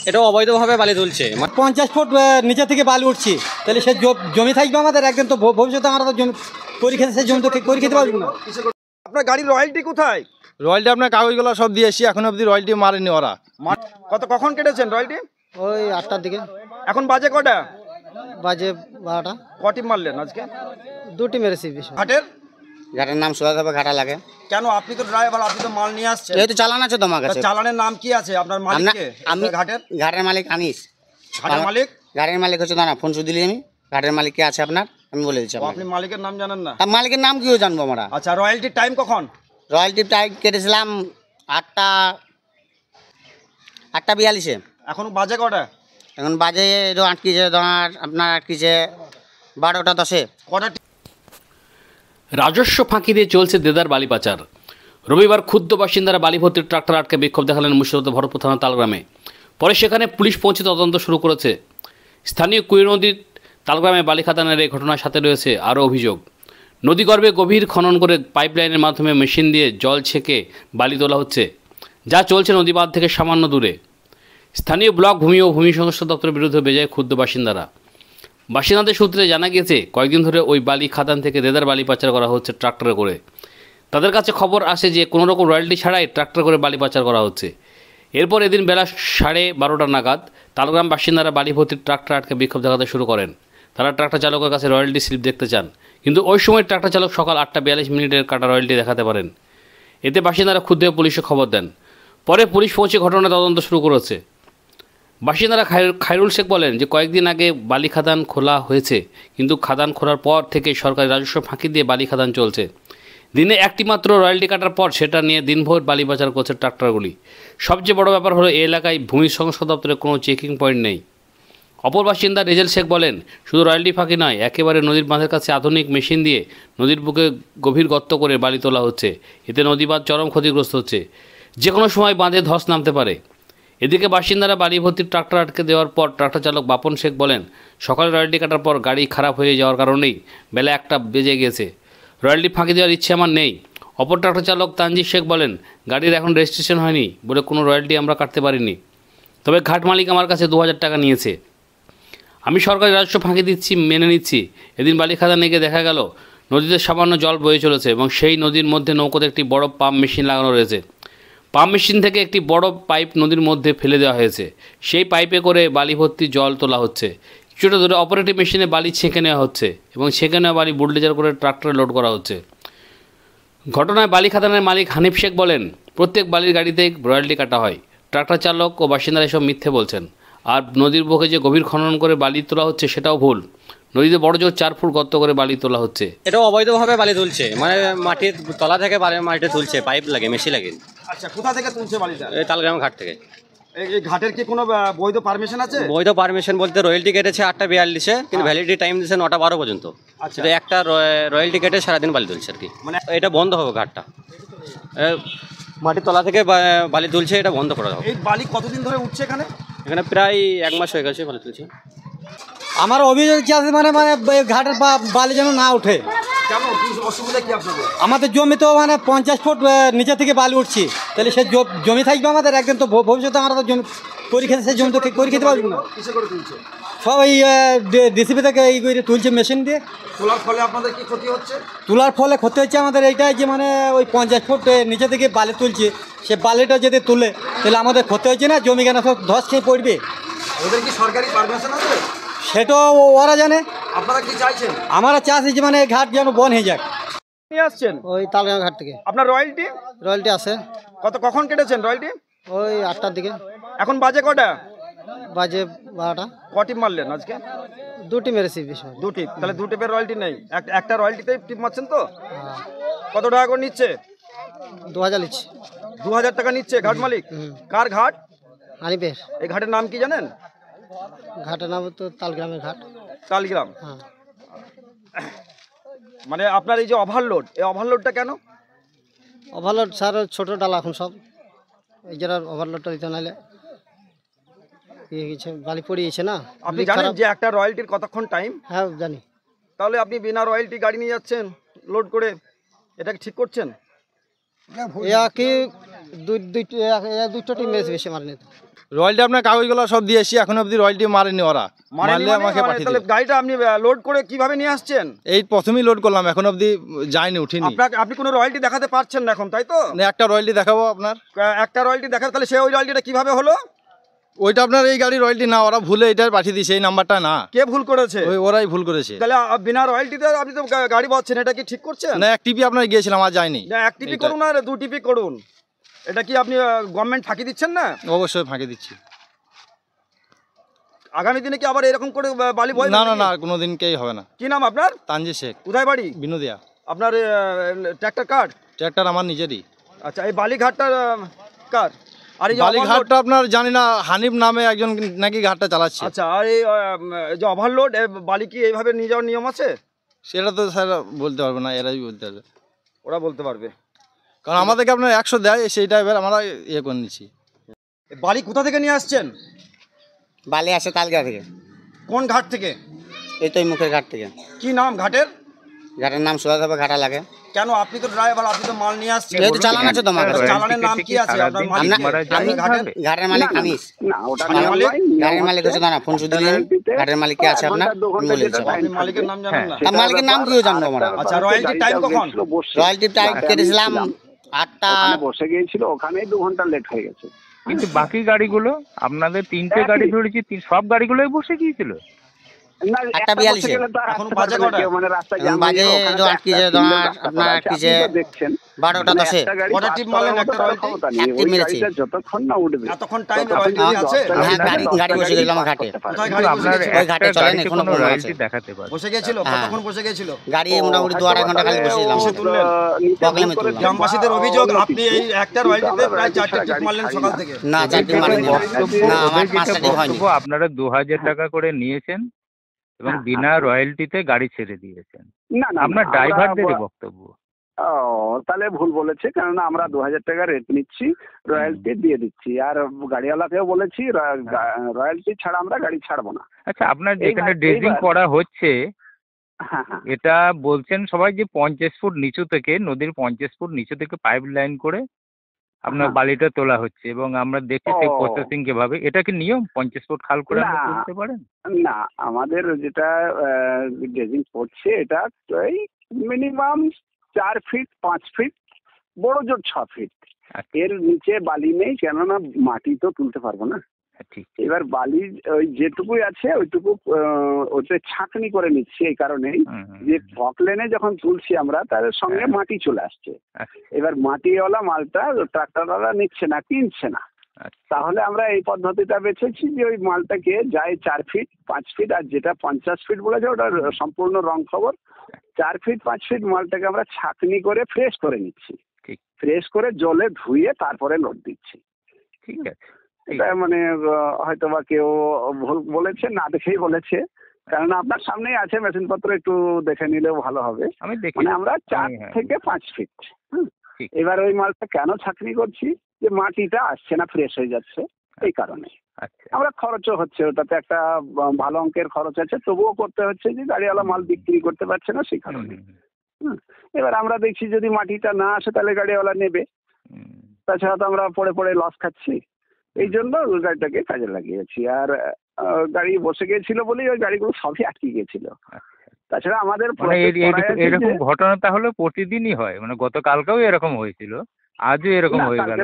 এটা অবৈধভাবে বালি তুলছে। 50 ফুট নিচে থেকে বালি উঠছে, তাহলে সে জমি থাকবে আমাদের একদিন, তো ভবিষ্যতে আমরা তো জমি করে খেতে, সেই জমি তো করে খেতে পারবো না। আপনার গাড়ির রয়্যালটি কোথায়? রয়্যালটি আপনার কাগজগুলো সব দিয়ে এসছি, এখন অবধি রয়্যালটি মারেনি ওরা। কখন কেটেছেন রয়্যালটি? ওই 8টার দিকে। এখন বাজে কটা? বাজে 12টা। কটি মারলেন আজকে? 2টি মেরেছি। ঘাটের ঘাটের নাম সুধাদেব ঘাটা লাগে। কেন? আপনি তো ড্রাইভার, আপনি তো মাল নিয়ে আসছেন। এই তো চালান আছে তোমার কাছে। চালানের নাম কি আছে আপনার মালিককে? আমি ঘাটের মালিক আনিস। ঘাটের মালিক? গাড়ির মালিক হচ্ছে দাঁড়া, ফোন শুধু দিলি আমি। ঘাটের মালিক কে আছে আপনার আমি বলে দিচ্ছি। আপনি মালিকের নাম জানেন না? মালিকের নাম কিও জানবো আমরা। আচ্ছা, রয়্যালটির টাইম কখন? রয়্যালটির টাইম কেটেছিলাম 8টা 42-এ। এখন বাজে কটা? এখন বাজে আটকিছে তোমার, আপনার আটকিছে 12টা 10-এ। কটা? রাজস্ব ফাঁকি দিয়ে চলছে দেদার বালি পাচার। রবিবার ক্ষুদ্র বাসিন্দারা বালি ভর্তি ট্রাক্টর আটকে বিক্ষোভ দেখালেন মুর্শিদাবাদ ভরতপুর থানা তালগ্রামে। পরে সেখানে পুলিশ পৌঁছে তদন্ত শুরু করেছে। স্থানীয় কুই নদীর তালগ্রামে বালি খাদানের এই ঘটনার সাথে রয়েছে আরও অভিযোগ। নদীগর্ভে গভীর খনন করে পাইপলাইনের মাধ্যমে মেশিন দিয়ে জল ছেঁকে বালি তোলা হচ্ছে, যা চলছে নদীবাঁধ থেকে সামান্য দূরে। স্থানীয় ব্লক ভূমি ও ভূমি সংস্কার দপ্তরের বিরুদ্ধে বেজায় ক্ষুদ্র বাসিন্দারা। বাসিন্দাদের সূত্রে জানা গিয়েছে কয়েকদিন ধরে ওই বালি খাদান থেকে দেদার বালি পাচার করা হচ্ছে ট্রাক্টরে করে। তাদের কাছে খবর আসে যে কোনো রকম রয়্যালটি ছাড়াই ট্রাক্টর করে বালি পাচার করা হচ্ছে। এরপর এদিন বেলা 12:30 নাগাদ তালগ্রাম বাসিন্দারা বালি ভর্তির ট্রাক্টর আটকে বিক্ষোভ দেখাতে শুরু করেন। তারা ট্রাক্টর চালকের কাছে রয়্যালটি স্লিপ দেখতে চান, কিন্তু ওই সময় ট্রাক্টর চালক সকাল 8টা 42 কাটা রয়্যালটি দেখাতে পারেন। এতে বাসিন্দারা ক্ষুব্ধ হয়ে পুলিশে খবর দেন। পরে পুলিশ পৌঁছে ঘটনার তদন্ত শুরু করেছে। বাসিন্দারা খায়রুল শেখ বলেন যে কয়েকদিন আগে বালি খাদান খোলা হয়েছে, কিন্তু খাদান খোলার পর থেকে সরকারি রাজস্ব ফাঁকি দিয়ে বালি খাদান চলছে। দিনে একটি মাত্র রয়্যালটি কাটার পর সেটা নিয়ে দিনভর বালি পাচার করছে ট্রাক্টরগুলি। সবচেয়ে বড় ব্যাপার হলো এই এলাকায় ভূমি সংস্কার দপ্তরের কোনো চেকিং পয়েন্ট নেই। অপর বাসিন্দা রেজেল শেখ বলেন, শুধু রয়্যালটি ফাঁকি নয়, একেবারে নদীর বাঁধের কাছে আধুনিক মেশিন দিয়ে নদীর বুকে গভীর গর্ত করে বালি তোলা হচ্ছে। এতে নদী বাঁধ চরম ক্ষতিগ্রস্ত হচ্ছে, যে কোনো সময় বাঁধে ধস নামতে পারে। এদিকে বাসিন্দারা বালি ভর্তির ট্রাক্টর আটকে দেওয়ার পর ট্রাক্টর চালক বাপন শেখ বলেন, সকালে রয়্যালটি কাটার পর গাড়ি খারাপ হয়ে যাওয়ার কারণেই বেলা 1টা বেজে গিয়েছে। রয়্যালটি ফাঁকি দেওয়ার ইচ্ছে আমার নেই। অপর ট্রাক্টর চালক তানজির শেখ বলেন, গাড়ির এখন রেজিস্ট্রেশন হয়নি বলে কোনো রয়্যালটি আমরা কাটতে পারিনি, তবে ঘাট মালিক আমার কাছে 2000 টাকা নিয়েছে। আমি সরকারি রাজস্ব ফাঁকি দিচ্ছি, মেনে নিচ্ছি। এদিন বালি খাদানে গিয়ে দেখা গেল নদীতে সামান্য জল বয়ে চলেছে এবং সেই নদীর মধ্যে নৌকোতে একটি বড় পাম্প মেশিন লাগানো রয়েছে। পাম্প মেশিন থেকে একটি বড় পাইপ নদীর মধ্যে ফেলে দেওয়া হয়েছে। সেই পাইপে করে বালি ভর্তি জল তোলা হচ্ছে। কিছুটা দূরে অপারেটিভ মেশিনে বালি ছেঁকে নেওয়া হচ্ছে এবং ছেঁকে নেওয়া বালি বুলডোজার করে ট্রাক্টরে লোড করা হচ্ছে। ঘটনায় বালি খাদানের মালিক হানিফ শেখ বলেন, প্রত্যেক বালির গাড়িতেই রয়্যালটি কাটা হয়। ট্রাক্টর চালক ও বাসিন্দারা এসব মিথ্যে বলছেন। আর নদীর বুকে যে গভীর খনন করে বালি তোলা হচ্ছে সেটাও ভুল। নদীতে বড় জোর 4 ফুট গর্ত করে বালি তোলা হচ্ছে। এটা অবৈধভাবে বালি তুলছে, মানে মাটির তলা থেকে মাটিতে তুলছে, পাইপ লাগে, মেশিন লাগে। আচ্ছা, কোথা থেকে তুলছে বালিটা? এই তালগ্রাম ঘাট থেকে। এই ঘাটের কি কোনো বৈধ পারমিশন আছে? বৈধ পারমিশন বলতে রয়্যালটি কেটেছে 8টা 42-এ, কিন্তু ভ্যালিডিটি টাইম দিয়েছে 9টা 12 পর্যন্ত। আচ্ছা, এটা একটা রয়্যালটি কেটে সারাদিন বালি তুলছে আর কি। মানে এটা বন্ধ হবে, ঘাটটা মাটির তলা থেকে বালি তুলছে, এটা বন্ধ করা হবে। এই বালি কতদিন ধরে উঠছে এখানে? এখানে প্রায় 1 মাস হয়ে গেছে বালি তুলছে। আমার অভিযোগ কি আছে, মানে ঘাটের বালি যেন না উঠে। কেন? কি অসুবিধা কি আপনাদের? আমাদের জমি তো 50 ফুট নিচে থেকে বালি উঠছে, তাহলে সে জমি থাকবে আমাদের একদিন, তো ভবিষ্যতে আমরা তো জমি করে খেতে, সেই জমি তো করে খেতে পারবো না। কিসে করে তুলছে? সব এই ডিসিপি থেকে এই করে তুলছে মেশিন দিয়ে। তোলার ফলে আপনাদের কি ক্ষতি হচ্ছে? তোলার ফলে ক্ষতি হচ্ছে আমাদের এইটাই যে ওই 50 ফুট নিচে থেকে বালি তুলছে, সে বালিটা যদি তুলে তাহলে আমাদের ক্ষতি হচ্ছে না, জমি কেন সব ধস খেয়ে পড়বে। ওদের কি সরকারি পারমিশন আছে? সেটাও ওরা জানে। আপনারা কি চাইছেন? আমরা চাচ্ছি যে ঘাট যেন বন হয়ে যাক। নিয়ে আসছেন ওই তালগ্রাম ঘাট থেকে। আপনার রয়্যালটি আছে। কখন কেটেছেন রয়্যালটি? ওই 8টার দিকে। এখন বাজে কটা? বাজে 12টা। কটি মারলেন আজকে? 2টি মেরেছি। 2টি? তাহলে 2 টিপের রয়্যালটি নেই, একটা রয়্যালটিতেই টিপ মারছেন তো? কত টাকা করে নিচ্ছে? 2000 নিচ্ছে। 2000 টাকা নিচ্ছে ঘাট মালিক। কার ঘাট? হানিফের। এই ঘাটের নাম কি জানেন? ঘাটের নাম তো তালগ্রামের ঘাট। তালগ্রাম। হ্যাঁ। মানে আপনার এই যে ওভারলোড, এই ওভারলোডটা কেন? ওভারলোড স্যার ছোট ডালা এখন সব, এই যারা ওভারলোডটা দিতে নাহলে বালি পড়িয়েছে না। আপনি জানেন যে একটা রয়্যালটির কতক্ষণ টাইম? হ্যাঁ জানি। তাহলে আপনি বিনা রয়্যালটি গাড়ি নিয়ে যাচ্ছেন লোড করে, এটা কি ঠিক করছেন? দুটো টিম বেশি মারেনি। রয়্যালটি আপনার কাগজগুলো সব দিয়ে এসছি, এখন অবধি রয়্যালটি মারেনি ওরা। মারলে আমাকে পাঠিয়ে তাহলে দিবে। গাড়িটা আপনি লোড করে কিভাবে নিয়ে আসছেন? এই প্রথমেই লোড করলাম, এখন অবধি যায়নি, উঠিনি। আপনি কোনো রয়্যালটি দেখাতে পারছেন না এখন, তাই তো? একটা রয়্যালটি দেখাবো আপনার। একটা রয়্যালটি দেখাতে, তাহলে সেই ওই রয়্যালটিটা কিভাবে হলো? ওইটা আপনার এই গাড়ি রয়্যালটি না, ওরা ভুলে এটা পাঠিয়ে দিয়েছে, এই নাম্বারটা না। কে ভুল করেছে? ওরাই ভুল করেছে। তাহলে বিনা রয়্যালটিতে আপনি তো গাড়ি পাচ্ছেন, এটা কি ঠিক করছেন? না, এক টিপি আপনার গিয়েছিলাম, আর যায়নি। এক টিপি করুন আর 2 টিপি করুন। এটা কি আপনি গভর্নমেন্ট ফাঁকি দিচ্ছেন না? অবশ্যই ফাঁকি দিচ্ছি। আগামী দিনে কি আবার এরকম করে বালি বয়? না না না, কোনোদিন কেই হবে না। কি নাম আপনার? তানজির শেখ। কোথায় বাড়ি? বিনোদিয়া। আপনার ট্র্যাক্টর কার? ট্র্যাক্টর আমার নিজেরই। আচ্ছা, এই বালিঘাটটা কার? আর এই যে বালিঘাটটা আপনার জানি না, হানিফ নামে একজন নাকি ঘাটটা চালাচ্ছে। আচ্ছা, আর এই যে ওভারলোড বালি কি এইভাবে নিয়ে যাওয়ার নিয়ম আছে? সেটা তো স্যার বলতে পারবে না, এরাই বলতে পারবে। ওরা বলতে পারবে, কারণ আমাদেরকে আপনার 100 দেয়, সেইটা এবার আমরা ইয়ে করে নিচ্ছি। বালি কোথা থেকে নিয়ে আসছেন? বালি আসে তালগা থেকে। কোন ঘাট থেকে? এই তো এই মুখের ঘাট থেকে। কি নাম ঘাটের? ঘাটের নাম সোজা হবে ঘাটা লাগে। কেন আপনি তো ড্রাইভার, আপনি তো মাল নিয়ে আসছেন, যেহেতু চালান আছে তোমার কাছে। চালানের নাম কি আছে আপনার মালিক? আমি ঘাটের মালিক আনিস। গাড়ির মালিক হচ্ছে না, ফোন শুধু দিলেন। ঘাটের মালিক কে আছে আপনার? আপনি মালিকের নাম জানেন না? তার মালিকের নাম কিও জানবো আমরা? আচ্ছা, রয়্যালটি টাইম কখন? রয়্যালটি টাইম কেটেছিলাম 8টা। বসে গিয়েছিল, ওখানেই 2 ঘন্টা লেট হয়ে গেছে। কিন্তু বাকি গাড়িগুলো আপনাদের 3টে গাড়ি ধরেছি, সব গাড়িগুলোই বসে গিয়েছিল। না, 8:42 এখন বাজে কটা? মানে রাস্তায় জ্যাম বাজে হয়ে গেছে, তো ওখানে আটকে যায়, আপনার আটকেছে দেখছেন 12টা 10-এ। কটা টিপ মারলেন একটা রয়্যালটি? এক টিপ মেরেছি। যতক্ষণ না উঠবে এতক্ষণ টাইম রয়্যালটি আছে? হ্যাঁ, গাড়ি বসে গেছিল আমার ঘাটে। কোথায় কিন্তু গাড়ি বসে আপনার গেছিল? ওই ঘাটে একটা চলেন, গাড়িতে এখনো কোনো প্রমাণ রয়্যালটি আছে। দেখাতে পারে। বসে গেছিল? কতক্ষণ বসে গেছিল? গাড়ি মোটামুটি 2-2.5 ঘন্টা খালি বসেছিলাম। কিসে তুললেন? প্রবলেমে তুললাম। গ্রামবাসীদের অভিযোগ আপনি এই একটা রয়্যালটিতে প্রায় 4টে টিপ মারলেন সকাল থেকে। না, 4টি মারিনি। না, আমার 5টা টিপ হয়নি। আপনারা 2000 টাকা করে নিয়েছেন এবং বিনা রয়্যালটিতে গাড়ি ছেড়ে দিয়েছেন। না না, আপনার ড্রাইভারদেরই বক্তব্য। ও তাহলে ভুল বলেছে, কেননা আমরা 2000 টাকা রেট নিচ্ছি, রয়্যালটি দিয়ে দিচ্ছি। আর গাড়িওয়ালাকেও বলেছি রয়্যালটি ছাড়া আমরা গাড়ি ছাড়বো না। আচ্ছা, আপনার যেখানে ড্রেজিং করা হচ্ছে, হ্যাঁ হ্যাঁ, এটা বলছেন সবাই যে 50 ফুট নিচু থেকে, নদীর 50 ফুট নিচু থেকে পাইপ লাইন করে আপনার বালিটা তোলা হচ্ছে এবং আমরা দেখছি সেই প্রসেসিং কিভাবে। এটা কি নিয়ম? 50 ফুট খাল করে আপনি তুলতে পারেন? না, আমাদের যেটা ড্রেজিং পড়ছে এটা এই মিনিমাম 4 ফিট 5 ফিট, বড় জোর 6 ফিট। এর নিচে বালি নেই, কেননা মাটি তো তুলতে পারবো না। ঠিক। এবার বালি ওই যেটুকুই আছে ওইটুকু ওতে ছাঁকনি করে নিচ্ছি, এই কারণেই যে ফকলেনে যখন তুলছি আমরা তার সঙ্গে মাটি চলে আসছে। এবার মাটিওয়ালা মালটা ট্রাক্টরওয়ালা নিচ্ছে না, কিনছে না। তাহলে আমরা এই পদ্ধতিটা বেছেছি যে ওই মালটাকে যায় 4 ফিট 5 ফিট, আর যেটা 50 ফিট বলেছে ওটা সম্পূর্ণ রং খবর। 4 ফিট 5 ফিট মালটাকে আমরা ছাঁকনি করে ফ্রেশ করে নিচ্ছি, ফ্রেশ করে জলে ধুয়ে তারপরে লোড দিচ্ছি। ঠিক আছে, এটা মানে হয়তো বা কেউ ভুল বলেছে, না দেখেই বলেছে, কারণ আপনার সামনেই আছে মেশিনপত্র, একটু দেখে নিলেও ভালো হবে। আমি দেখি। মানে আমরা 4 থেকে 5 ফিট। এবার ওই মালটা কেন ছাঁকনি করছি, যে মাটিটা আসছে না, ফ্রেশ হয়ে যাচ্ছে, এই কারণে। আমরা খরচও হচ্ছে, ওটাতে একটা ভালো অঙ্কের খরচ আছে, তবুও করতে হচ্ছে যে গাড়িওয়ালা মাল বিক্রি করতে পারছে না, সেই কারণে। এবার আমরা দেখছি যদি মাটিটা না আসে তাহলে গাড়িওয়ালা নেবে, তাছাড়া তো আমরা পড়ে পড়ে লস খাচ্ছি। এই জন্য ওই গাড়িটাকে কাজে লাগিয়েছি। আর গাড়ি বসে গিয়েছিল বলেই ওই গাড়িগুলো সবই আটকে গিয়েছিল। তাছাড়া আমাদের এরকম ঘটনা তাহলে প্রতিদিনই হয়? মানে গতকালকেও এরকম হয়েছিল, আজও এরকম হয়ে গেল?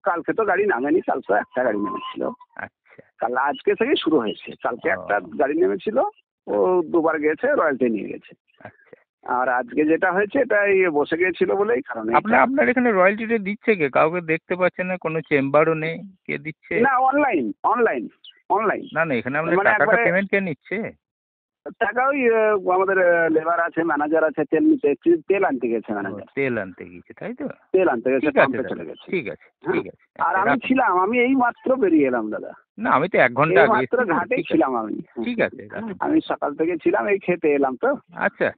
কালকে তো গাড়ি নামেনি, কালকে একটা গাড়ি নেমেছিল। কাল আজকে থেকে শুরু হয়েছে। কালকে একটা গাড়ি নেমেছিল, ও 2বার গেছে, রয়্যালটি নিয়ে গেছে। আর আজকে যেটা হয়েছে এটাই বসে গিয়েছিল বলেই কারণে। আপনার এখানে রয়্যালটিটা দিচ্ছে কে? কাউকে দেখতে পাচ্ছেন না, কোনো চেম্বারও নেই, কে দিচ্ছে? না, অনলাইন। না না, এখানে আপনার টাকাটা পেমেন্ট কে নিচ্ছে? টাকা ওই আমাদের লেবার আছে, ম্যানেজার আছে, তেল আনতে গেছে ম্যানেজার। তেল আনতে গেছে, তাই তো? তেল আনতে গেছে, পাম্পে চলে গেছে। ঠিক আছে, ঠিক আছে। আর আমি এই মাত্র বেরিয়ে এলাম দাদা। না, আমি তো 1 ঘন্টা আগে মাত্র ঘাটেই ছিলাম আমি। ঠিক আছে, আমি সকাল থেকে ছিলাম, এই খেতে এলাম তো। আচ্ছা,